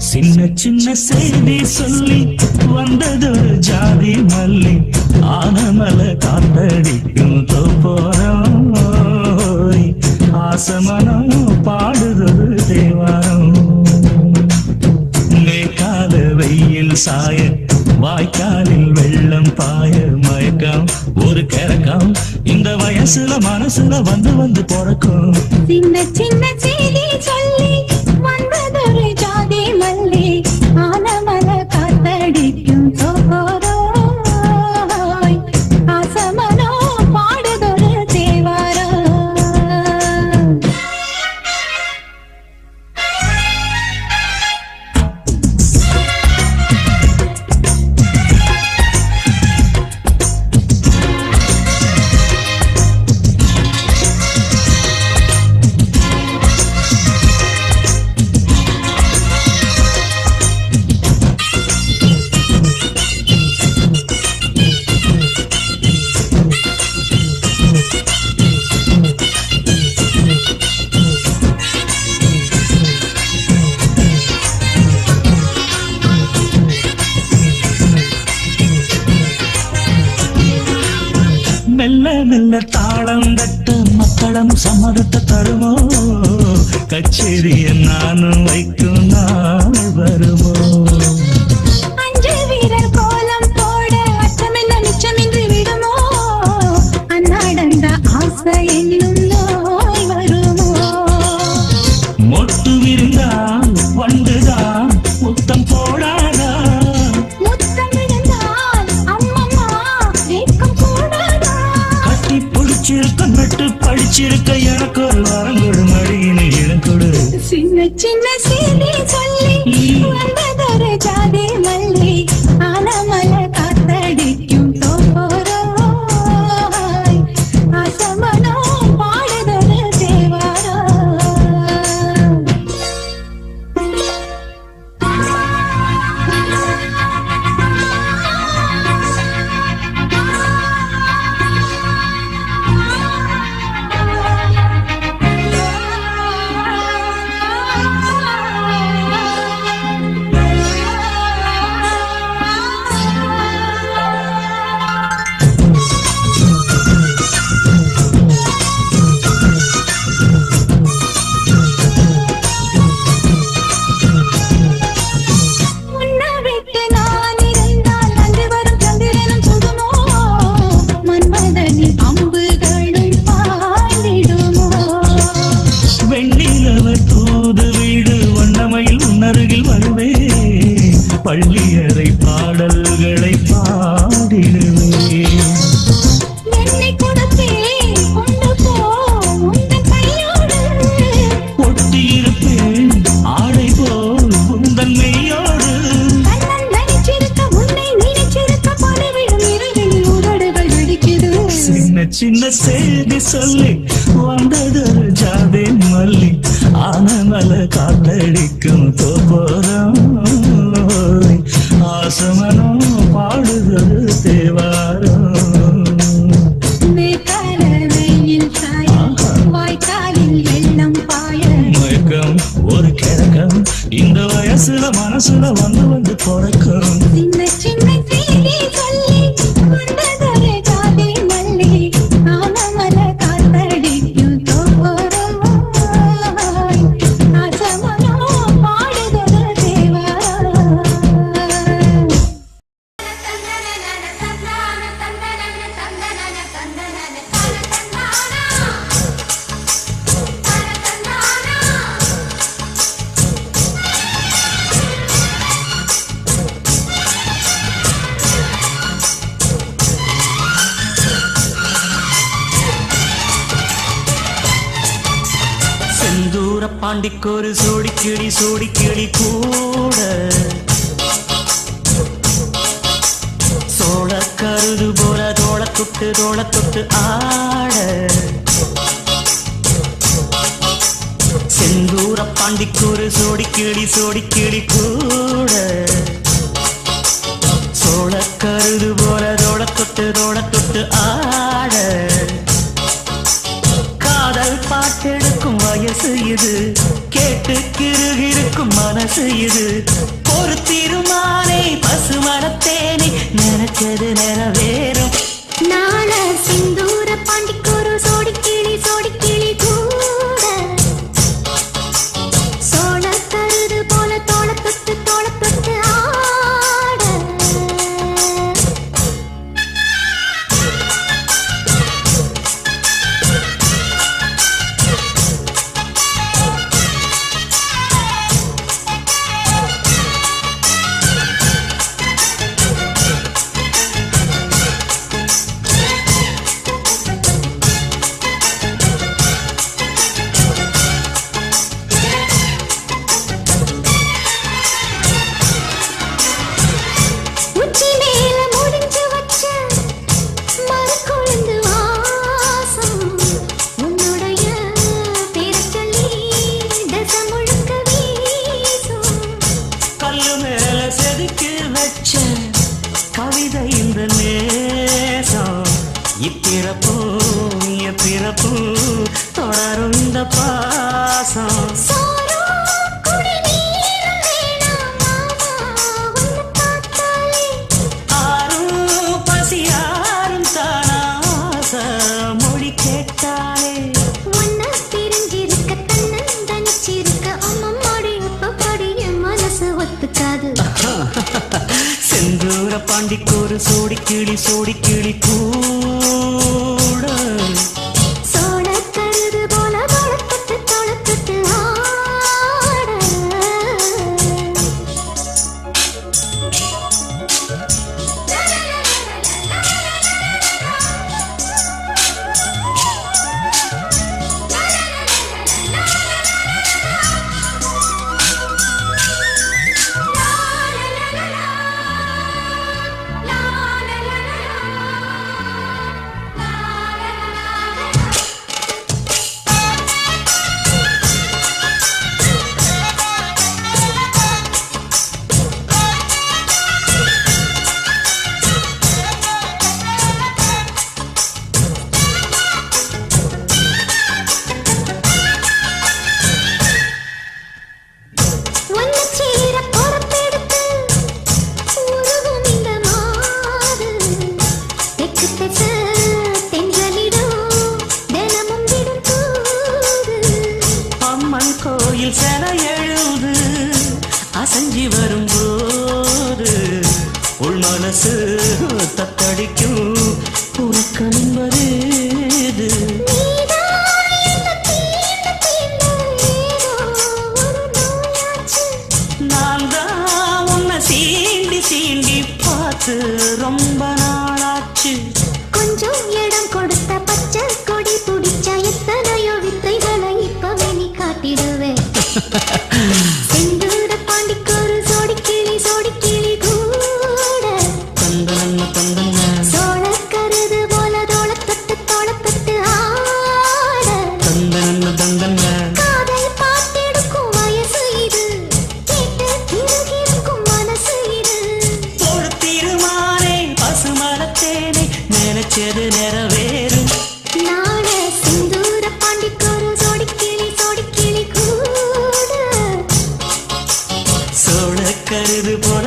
சின்ன சின்ன செய்தி சொல்லி வந்ததொரு ஜாதி மல்லி ஆனமல காத்தடிக்கும் தோப்போரம் ஆசமனம் பாடுதொரு தேவாரம் மேற்கால வெயில் சாய வாய்க்காலில் வெள்ளம் பாய மயக்கம் ஒரு கிறக்கம் இந்த வயசுல மனசுல வந்து வந்து பிறக்கும் சின்ன சின்ன செய்தி சொல்லி வந்ததொரு ஜாதி மல்லி ஆனமல காத்தடிக்கும் தோப்போரோய் ஆசமனோ பாடுதொரு தேவாரம் மெல்ல மெல்ல தாளம் தட்ட மக்களும் சம்மதத்தை தருமோ கச்சேரிய நானும் வைக்கும் நாள் வருமோ அஞ்சு வீரர் கோலம் போட அச்சமென்ன மிச்சமின்றி விடுமோ அன்னாடந்த ஆசை என்னும் நோய் வருமோ மொட்டு விருந்தான் வண்டுதான் முத்தம் போடாதா முத்தம் விழுந்தால் அம்மம்மா ஏக்கம் கூடாதா கட்டி பிடிச்சிருக்க நட்டு படிச்சிருக்க எனக்கு ஒரு வரங்கொடு மடியினை இழங்கொடு சின்ன சின்ன செய்தி சொல்லி வந்ததொரு ஜாதி மல்லி ஆனமல காத்தடிக்கும் தோப்போரோய் ஆசமனோ பாடுதொரு தேவாரம் உன்னை விட்டு நான் இருந்தால் அன்று வரும் சந்திரனும் சுடுமோ மன்மதனின் அம்புகளும் பாய்ந்திடுமோ வெண்ணிலவ தூது வீடு வண்ணமையில் உன்னருகில் வருவே பள்ளியறை பாடல்களை பாடிடுவே என்னை கொடுத்தேன் கொண்டு போ உந்தன் கையோடு ஒட்டியிருப்பேன் ஆடை போல் உந்தன் மெய்யோடு கண்ணன் நினைச்சிருக்க உன்னை நினைச்சிருக்க பலவிடும் இரவில் உதடுகள் வெடிக்குது சின்ன சின்ன செய்தி சொல்லி வந்ததொரு ஜாதி மல்லி ஆனமல காத்தடிக்கும் தோப்போரம் ஆசமனம் பாடுதொரு தேவாரம் மேற்கால வெயில் சாய வாய்க்காலில் வெள்ளம் பாய மயக்கம் ஒரு கிறக்கம் இந்த வயசுல மனசுல வந்து வந்து பிறக்கும் சின்ன சின்ன செய்தி சொல்லி வந்ததொரு ஜாதி மல்லி ஆனமல காத்தடிக்கும் தோப்போரோய் ஆசமனோ பாடுதொரு தேவாரம் பாண்டிக்கொரு சோடி கிளி கூட சோழ கருது போல தோள தொட்டு ஆட செந்தூர பாண்டிக்கொரு சோடி கிளி கூட சோழ கருது போல தோள தொட்டு ஆட காதல் பாட்டெடுக்கும் வயசு இது கேட்டு கிருகிருக்கும் மனசு இது ஒரு திருமாலை பசுமரத்தேனே நினைச்சது நிறைவேறும் நாள சிந்தூர பாண்டிக்கொரு சோடி கிளி கூட சோழ கருது போல தோள தொட்டு ஆட கவிதை இந்த நேசம் இப்பிறப்பு தொடரும் இந்த பாசம் ஆரும் பசியாரும் தானாச மொழி கேட்டாலே ஒன்ன பிரிஞ்சிருக்க தன்னன் தனிச்சிருக்க அம்மம்மாடி அப்பப்படிய மனசு ஒத்துக்காது செந்தூர பாண்டிக்கொரு சோடி கிளி கூட சோழ கருது போல தொளத்துட்டு ஆட கோயில் செல எழுது அசஞ்சி வரும்போது உள் மனசு தத்தடிக்கும் உறக்கம் என்பது நான் தான் உன்னை சீண்டி பார்த்து ரொம்ப நாளாச்சு கொஞ்சம் இடம் கொடுத்த பச்சை கொடி பிடிச்ச எத்தனையோ வித்தைகளை இப்பவே நீ காட்டிடுவேன் செந்தூர பாண்டிக்கொரு சோடி கிளி கூட சோழ கருது போல தோள தொட்டு ஆட காதல் பாட்டெடுக்கும் வயசு இது கேட்டு கிருகிருக்கும் மனசு இது ஒரு திருமாலை பசுமரத்தேனே நினைச்சது நிறைவேறும் நாள சிந்தூர பாண்டிக்கொரு சோடி கிளி கூட சோழ கருது போல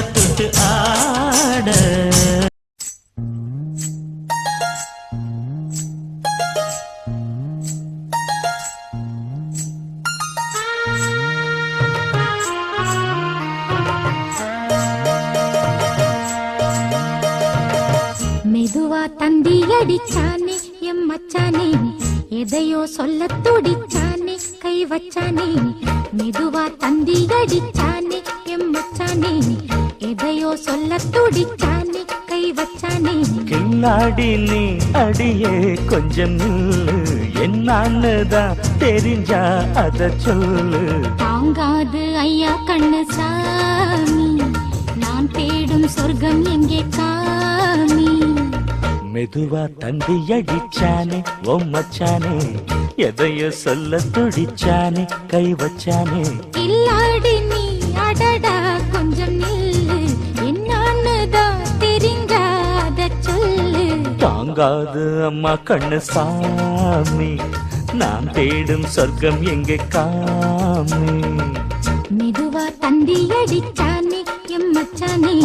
தொட்டு ஆட மெதுவா தந்தி அடிச்சானே எம் மச்சானே எதையோ சொல்ல துடிச்சானே கை வச்சானே மெதுவா தந்தி அடிச்சானே எம் மச்சானே எதையோ சொல்ல துடிச்சானே கை வச்சானே கில்லாடி நீ அடியே கொஞ்சம் என்னான்னுதான் தெரிஞ்சா அத சொல்லு. தாங்காது ஐயா கண்ணு சாமி, நான் தேடும் சொர்க்கம் எங்கே காமி. மெதுவா தந்தி அடிச்சானே ஓ மச்சானே, எதையோ சொல்ல துடிச்சானே கை வச்சானே. இல்லாடி நீ அடடா கொஞ்சம் நில்லு, என்னான்னு தான் தெரிஞ்சாத சொல்லு. தாங்காது அம்மா கண்ணு சாமி, நான் தேடும் சொர்க்கம் எங்கே காமி. மெதுவா தந்தி அடிச்சானே எம்மச்சானே,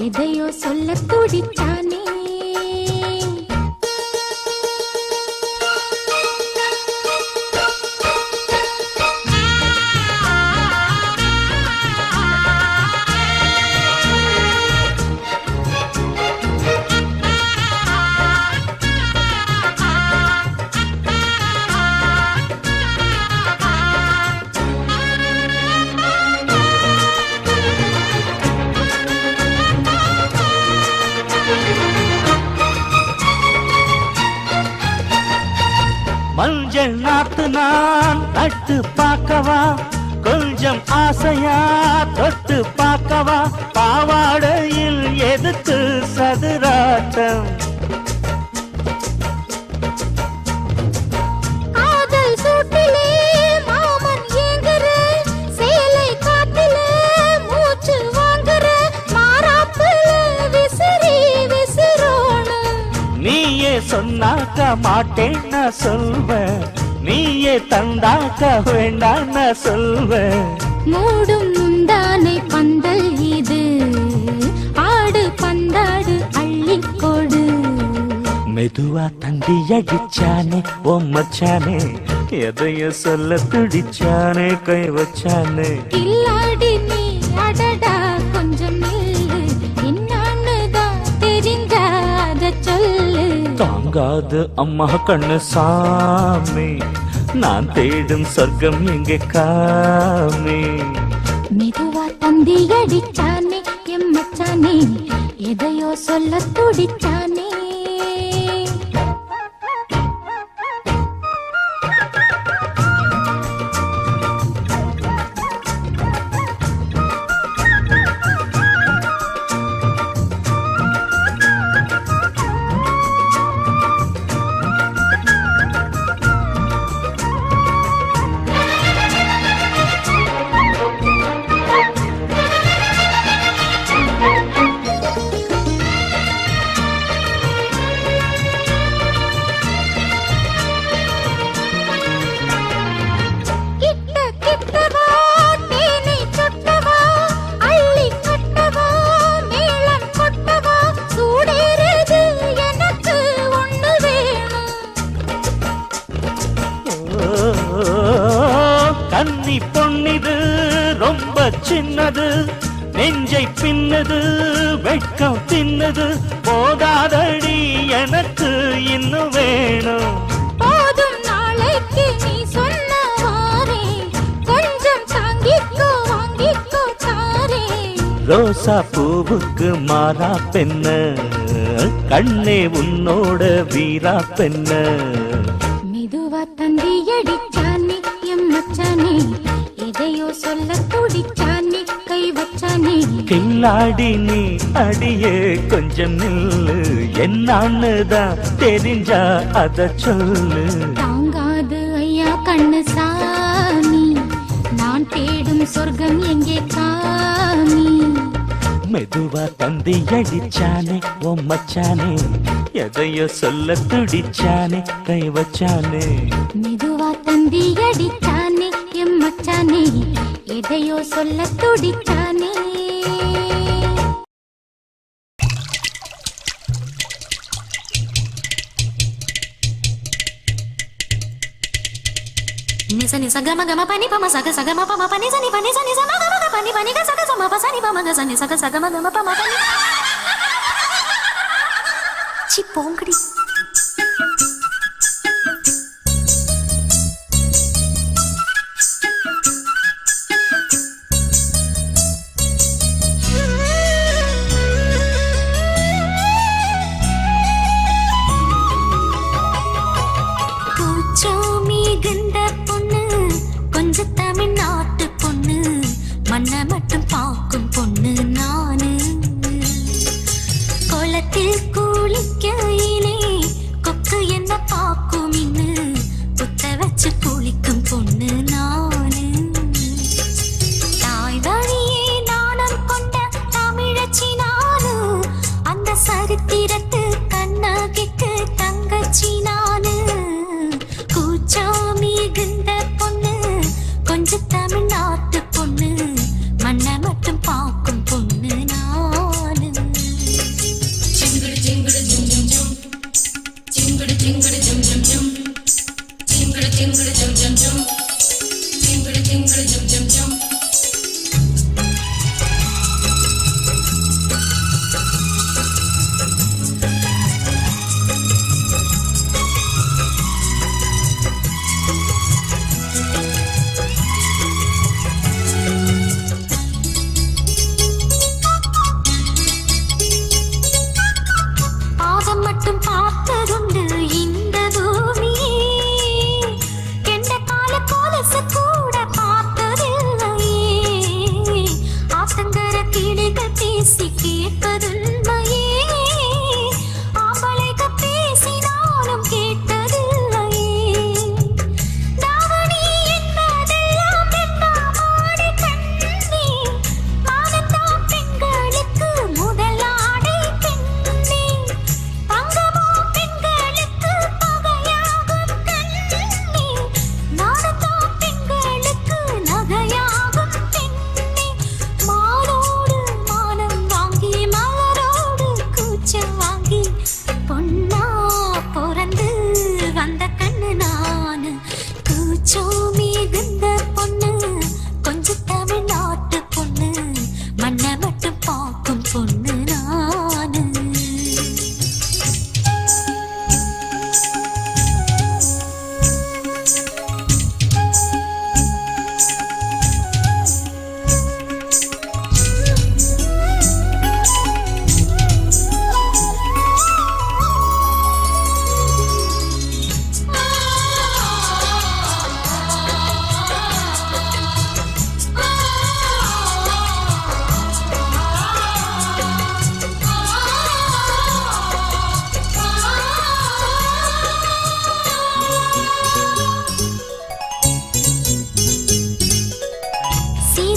எதையோ சொல்ல துடிச்சானே. மஞ்சள் நாத்து நான் நட்டு பார்க்கவா, கொஞ்சம் ஆசையா தொட்டு பார்க்கவா. பாவாடையில் எதுக்கு சதுராட்டம், காதல் சூட்டிலே மாமன் ஏங்குற, சேலை காட்டிலே மூச்சு வாங்குற, மாறாப்புல விசிறி விசிறோணும். நீயே சொன்னாக்க மாட்டேன்னு சொல்வேன், நீயே தந்தாக்க வேண்டான்னு சொல்வேன். மூடும் முந்தானை பந்தல் இது, ஆடு பந்தாடு அள்ளிக்கொடு. மெதுவா தந்தி அடிச்சானே ஓ மச்சானே, எதையோ சொல்ல துடிச்சானே கை வச்சானே. இல்லாடி நீ அடடா கொஞ்சம் நில்லு, என்னான்னு தான் தெரிஞ்சாத சொல்லு. தாங்காது அம்மா கண்ணு சாமி, நான் தேடும் சொர்க்கம் எங்கே காமி. மெதுவா தந்தி அடிச்சானே எம்மச்சானே, எதையோ சொல்ல துடிச்சானே. கன்னி பொன்னிது ரொம்ப சின்னது, நெஞ்சை பின்னது வெட்கம் தின்னது. போதாதடி எனக்கு இன்னும் வேணும். போதும் நாளைக்கு நீ சொன்னவாரே, கொஞ்சம் தாங்கிக்கோ வாங்கிக்கோ தாரே. ரோசா பூவுக்கு மாறா பெண்ண, கண்ணே உன்னோட வீரா பெண்ண. மெதுவா தந்தி அடிச்சானே எம்மச்சானே, எதையோ சொல்ல துடிச்சானே கை வச்சானே. கில்லாடி நீ அடியே கொஞ்சம் நில்லு, என்னான்னு தான் தெரிஞ்சா அத சொல்லு. தாங்காது ஐயா கண்ணு சாமி, நான் தேடும் சொர்க்கம் எங்கே காமி. மெதுவா தந்தி அடிச்சானே ஓ மச்சானே, எதையோ சொல்ல துடிச்சானே கை வச்சானே. மெதுவா தந்தி அடிச்சானே எம்மச்சானே, எதையோ சொல்ல துடிச்சானே. Nisa nisa gama gama pani pa ma saga saga ma pa ma pa nisa ni pa nisa nisa ma gama ga pani pani ga saga sa ma pa sa ni pa ma ga sa ni saga saga ma gama pa ma pa ni. Chi pongri. Kucho mi ganda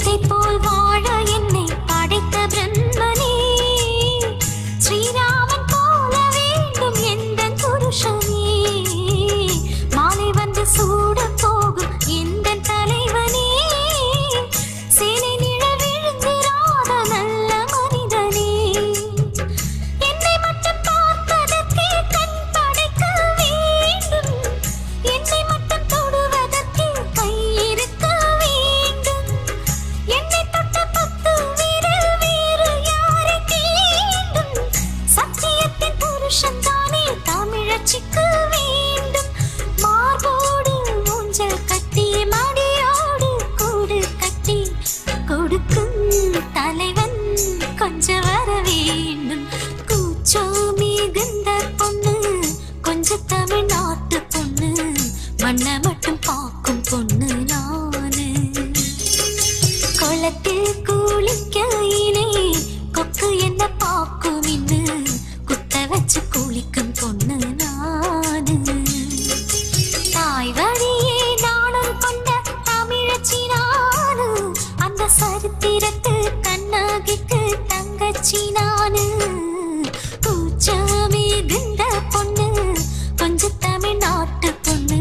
Sita போல் வாழ என்னை படைத்த பிரம்மனே, ஸ்ரீராமன் போல வேண்டும் எந்தன் புருஷனே, மாலை வந்து சூட போகும் எந்தன் தலைவனே, சேலை நிழல் விழுந்திராத நல்ல மனிதனே, என்னை மட்டும் பார்ப்பதற்கே கண் படைக்க வேண்டும், என்னை மட்டும் தொடுவதற்கே கை இருக்க வேண்டும், என்னை தொட்ட 10 விரல் வேறு யாரை தீண்டும், சத்தியத்தின் புருஷன் தானே தமிழச்சிக்கு வேண்டும், மார்போடு ஊஞ்சல் கட்டி மடியோடு கூடு கட்டி கொடுக்கும் தலைவன் கொஞ்சம் வர வேண்டும், கூச்சோ மிகுந்த பொண்ணு கொஞ்ச தமிழ்நாட்டு பொண்ணு, மண்ணை மட்டும் பார்க்கும் பொண்ணு நானு, குளத்தில் குளிக்கையிலே கொக்கு என்ன பார்க்கும் இன்னு, குத்த வச்சு குளிக்கும் பொண்ணு நானு, தாய் வழியே நாணம் கொண்ட தமிழச்சி நானு, அந்த சரித்திரத்து கண்ணகிக்கு தங்கச்சி நானு, கூச்சமிகுந்த பொண்ணு கொஞ்ச தமிழ்நாட்டு பொண்ணு,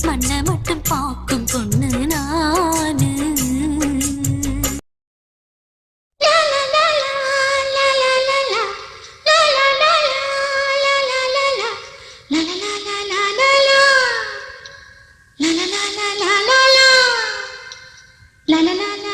மண்ணை மட்டும் பார்க்கும் பொண்ணு நானு. La la la la